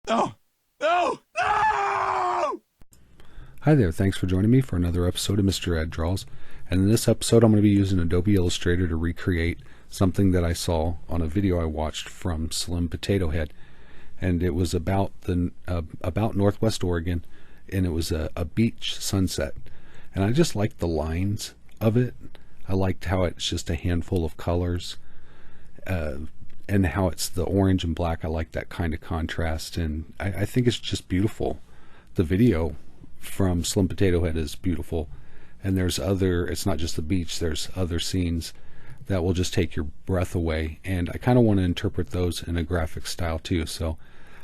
No! No! No! Hi there, thanks for joining me for another episode of Mr. Ed Draws. And in this episode I'm going to be using Adobe Illustrator to recreate something that I saw on a video I watched from Potatohead. And it was about Northwest Oregon, and it was a beach sunset. And I just liked the lines of it. I liked how it's just a handful of colors, and how it's the orange and black. I like that kind of contrast, and I think it's just beautiful. The video from Potatohead is beautiful, and it's not just the beach, there's other scenes that will just take your breath away, and I kind of want to interpret those in a graphic style too. So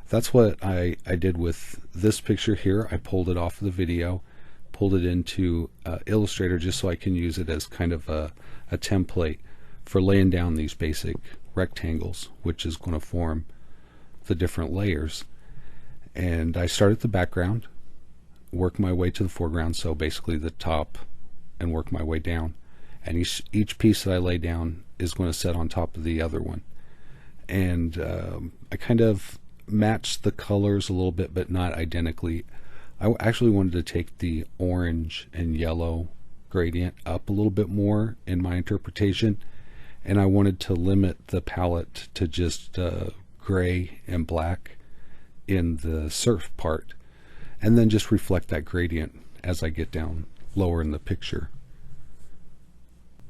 that's what I did with this picture here. I pulled it off of the video, pulled it into Illustrator just so I can use it as kind of a template for laying down these basic rectangles, which is going to form the different layers. And I start at the background, work my way to the foreground, so basically the top, and work my way down. And each piece that I lay down is going to set on top of the other one. And I kind of matched the colors a little bit, but not identically. I actually wanted to take the orange and yellow gradient up a little bit more in my interpretation, and I wanted to limit the palette to just gray and black in the surf part, and then just reflect that gradient as I get down lower in the picture.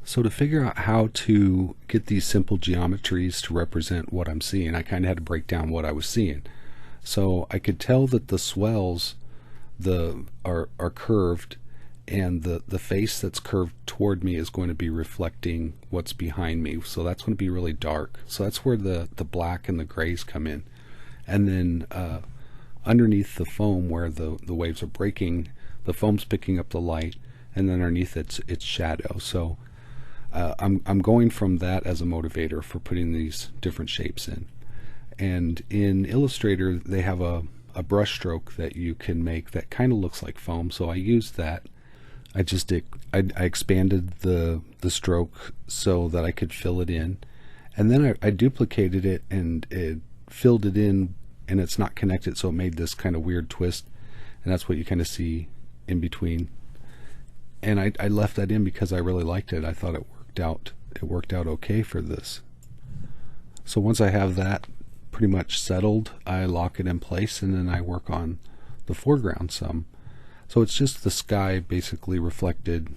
So to figure out how to get these simple geometries to represent what I'm seeing, I kind of had to break down what I was seeing. So I could tell that the swells are curved, and the face that's curved toward me is going to be reflecting what's behind me, so that's going to be really dark. So that's where the black and the grays come in. And then underneath the foam, where the waves are breaking, the foam's picking up the light, and then underneath it's shadow. So I'm going from that as a motivator for putting these different shapes in. And in Illustrator they have a brush stroke that you can make that kind of looks like foam, so I used that. I expanded the stroke so that I could fill it in, and then I duplicated it and it filled it in, and it's not connected, so it made this kind of weird twist, and that's what you kind of see in between. And I left that in because I really liked it. I thought it worked out okay for this. So once I have that pretty much settled, I lock it in place, and then I work on the foreground some. So it's just the sky basically reflected,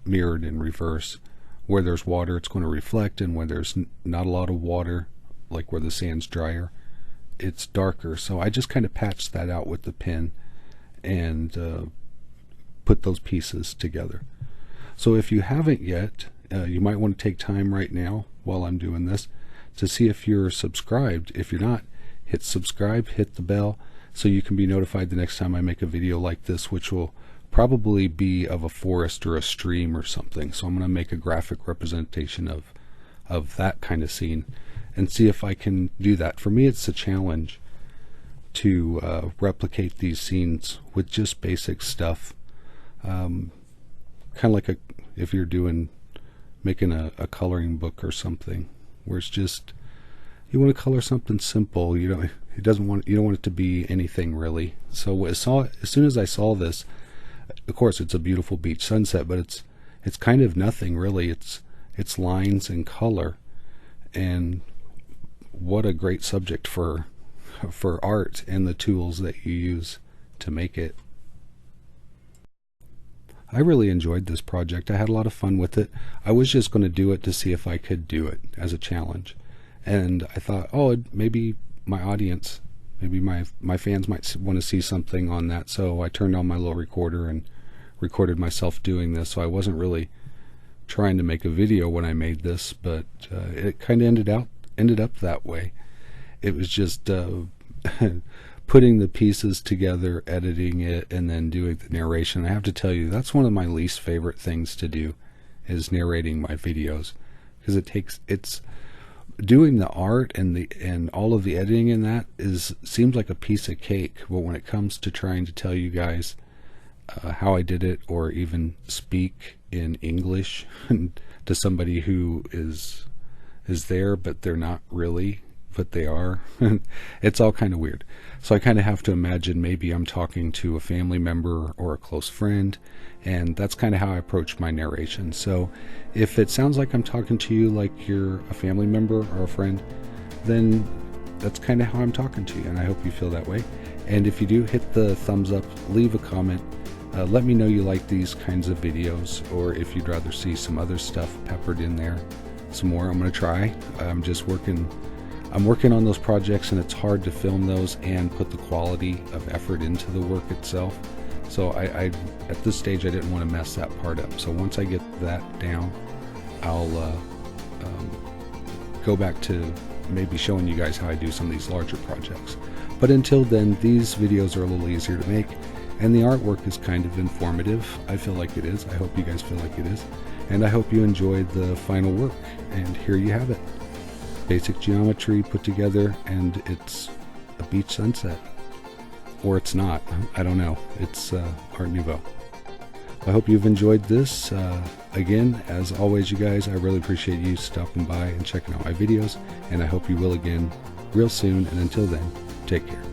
mirrored in reverse. Where there's water, it's going to reflect, and where there's not a lot of water, like where the sand's drier, it's darker. So I just kind of patched that out with the pen and put those pieces together. So if you haven't yet, you might want to take time right now while I'm doing this to see if you're subscribed. If you're not, hit subscribe, hit the bell, so you can be notified the next time I make a video like this, which will probably be of a forest or a stream or something. So I'm going to make a graphic representation of that kind of scene and see if I can do that. For me, it's a challenge to replicate these scenes with just basic stuff, kind of like if you're making a coloring book or something, where it's just, you want to color something simple. You don't want it to be anything really. So as soon as I saw this, of course it's a beautiful beach sunset, but it's kind of nothing really. It's lines and color, and what a great subject for art and the tools that you use to make it. I really enjoyed this project. I had a lot of fun with it. I was just going to do it to see if I could do it as a challenge. And I thought, maybe my audience, maybe my fans might want to see something on that. So I turned on my little recorder and recorded myself doing this. So I wasn't really trying to make a video when I made this, but it kind of ended up that way. It was just putting the pieces together, editing it, and then doing the narration. I have to tell you, that's one of my least favorite things to do, is narrating my videos, because it's doing the art and all of the editing in that seems like a piece of cake. But when it comes to trying to tell you guys how I did it, or even speak in English to somebody who is there but they're not really but they are. It's all kind of weird. So I kind of have to imagine maybe I'm talking to a family member or a close friend, and that's kind of how I approach my narration. So if it sounds like I'm talking to you like you're a family member or a friend, then that's kind of how I'm talking to you, and I hope you feel that way. And if you do, hit the thumbs up, leave a comment, let me know you like these kinds of videos, or if you'd rather see some other stuff peppered in there some more. I'm going to try. I'm working on those projects, and it's hard to film those and put the quality of effort into the work itself. So I at this stage, I didn't want to mess that part up. So once I get that down, I'll go back to maybe showing you guys how I do some of these larger projects. But until then, these videos are a little easier to make, and the artwork is kind of informative. I feel like it is. I hope you guys feel like it is. And I hope you enjoyed the final work. And here you have it. Basic geometry put together, and it's a beach sunset. Or it's not. I don't know. It's Art Nouveau. I hope you've enjoyed this. Again, as always, you guys, I really appreciate you stopping by and checking out my videos, and I hope you will again real soon. And until then, take care.